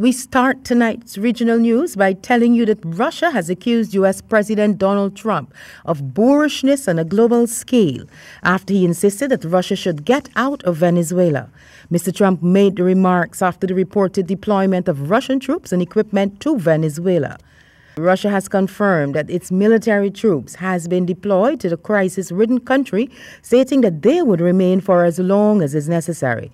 We start tonight's regional news by telling you that Russia has accused U.S. President Donald Trump of boorishness on a global scale after he insisted that Russia should get out of Venezuela. Mr. Trump made the remarks after the reported deployment of Russian troops and equipment to Venezuela. Russia has confirmed that its military troops has been deployed to the crisis-ridden country, stating that they would remain for as long as is necessary.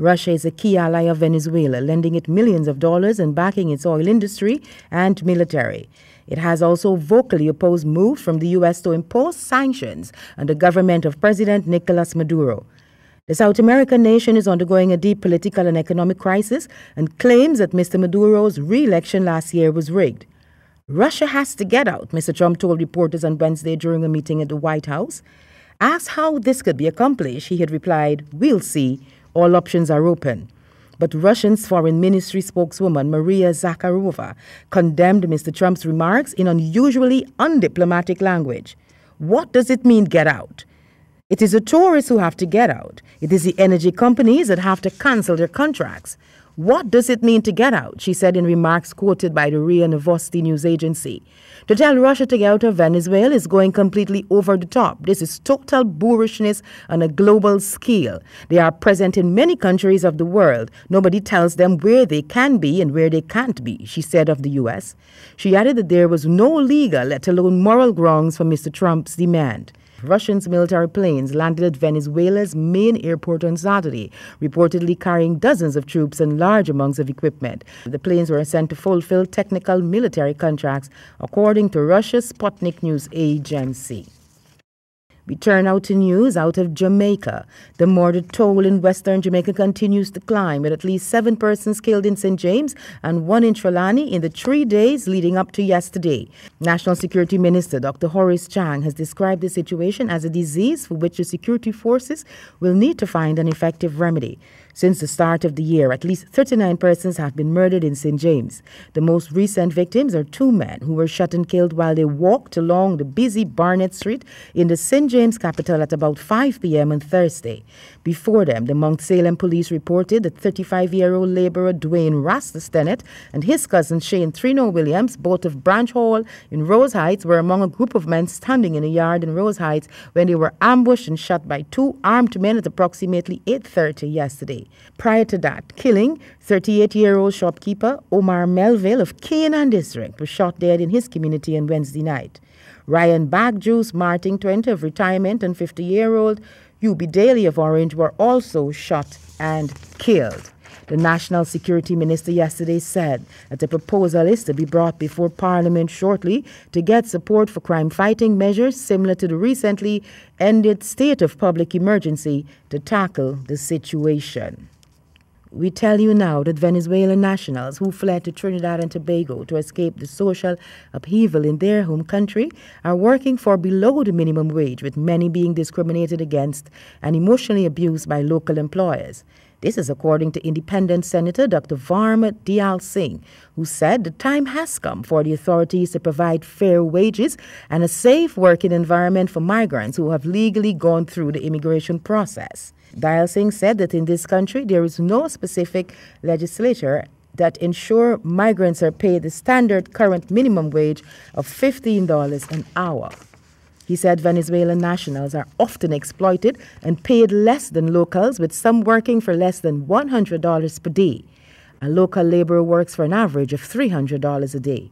Russia is a key ally of Venezuela, lending it millions of dollars and backing its oil industry and military. It has also vocally opposed moves from the U.S. to impose sanctions on the government of President Nicolas Maduro. The South American nation is undergoing a deep political and economic crisis and claims that Mr. Maduro's re-election last year was rigged. Russia has to get out, Mr. Trump told reporters on Wednesday during a meeting at the White House. Asked how this could be accomplished, he had replied, "We'll see. All options are open." But Russia's Foreign Ministry spokeswoman Maria Zakharova condemned Mr. Trump's remarks in unusually undiplomatic language. What does it mean, get out? It is the tourists who have to get out. It is the energy companies that have to cancel their contracts. What does it mean to get out? She said in remarks quoted by the RIA Novosti news agency. To tell Russia to get out of Venezuela is going completely over the top. This is total boorishness on a global scale. They are present in many countries of the world. Nobody tells them where they can be and where they can't be, she said of the U.S. She added that there was no legal, let alone moral grounds for Mr. Trump's demand. Russian military planes landed at Venezuela's main airport on Saturday, reportedly carrying dozens of troops and large amounts of equipment. The planes were sent to fulfill technical military contracts, according to Russia's Sputnik news agency. We turn now to news out of Jamaica. The murder toll in western Jamaica continues to climb, with at least 7 persons killed in St. James and 1 in Trelawney in the 3 days leading up to yesterday. National Security Minister Dr. Horace Chang has described the situation as a disease for which the security forces will need to find an effective remedy. Since the start of the year, at least 39 persons have been murdered in St. James. The most recent victims are 2 men who were shot and killed while they walked along the busy Barnett Street in the St. James capital at about 5 p.m. on Thursday. Before them, the Mount Salem police reported that 35-year-old laborer Dwayne Rasta Stennett and his cousin Shane Trino Williams, both of Branch Hall in Rose Heights, were among a group of men standing in a yard in Rose Heights when they were ambushed and shot by 2 armed men at approximately 8:30 yesterday. Prior to that killing, 38-year-old shopkeeper Omar Melville of Canaan District was shot dead in his community on Wednesday night. Ryan Bagjuice Martin, 20 of retirement, and 50-year-old Ubi Daly of Orange were also shot and killed. The National Security Minister yesterday said that a proposal is to be brought before Parliament shortly to get support for crime-fighting measures similar to the recently ended state of public emergency to tackle the situation. We tell you now that Venezuelan nationals who fled to Trinidad and Tobago to escape the social upheaval in their home country are working for below the minimum wage, with many being discriminated against and emotionally abused by local employers. This is according to Independent Senator Dr. Varma Diyal Singh, who said the time has come for the authorities to provide fair wages and a safe working environment for migrants who have legally gone through the immigration process. Diyal Singh said that in this country there is no specific legislature that ensure migrants are paid the standard current minimum wage of $15 an hour. He said Venezuelan nationals are often exploited and paid less than locals, with some working for less than $100 per day. A local laborer works for an average of $300 a day.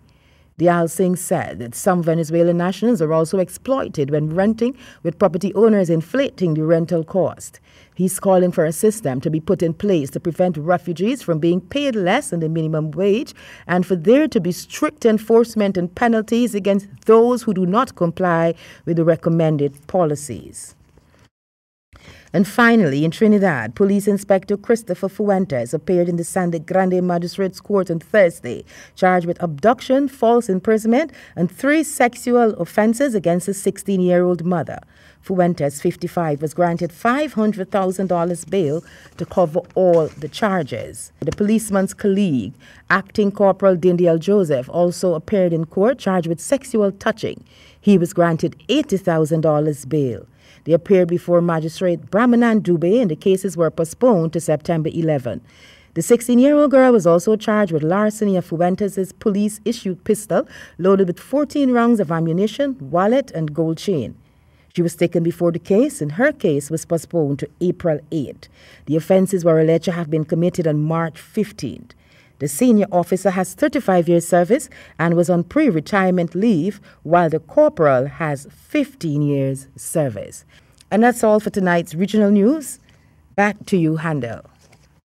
Diyal Singh said that some Venezuelan nationals are also exploited when renting, with property owners inflating the rental cost. He's calling for a system to be put in place to prevent refugees from being paid less than the minimum wage and for there to be strict enforcement and penalties against those who do not comply with the recommended policies. And finally, in Trinidad, Police Inspector Christopher Fuentes appeared in the Sangre Grande Magistrates Court on Thursday, charged with abduction, false imprisonment, and 3 sexual offenses against a 16-year-old mother. Fuentes, 55, was granted $500,000 bail to cover all the charges. The policeman's colleague, Acting Corporal Dindial Joseph, also appeared in court charged with sexual touching. He was granted $80,000 bail. They appeared before Magistrate Brahmanan Dubé and the cases were postponed to September 11. The 16-year-old girl was also charged with larceny of Fuentes' police-issued pistol loaded with 14 rounds of ammunition, wallet, and gold chain. She was taken before the case, and her case was postponed to April 8. The offences were alleged to have been committed on March 15th. The senior officer has 35 years service and was on pre-retirement leave, while the corporal has 15 years service. And that's all for tonight's regional news. Back to you, Handel.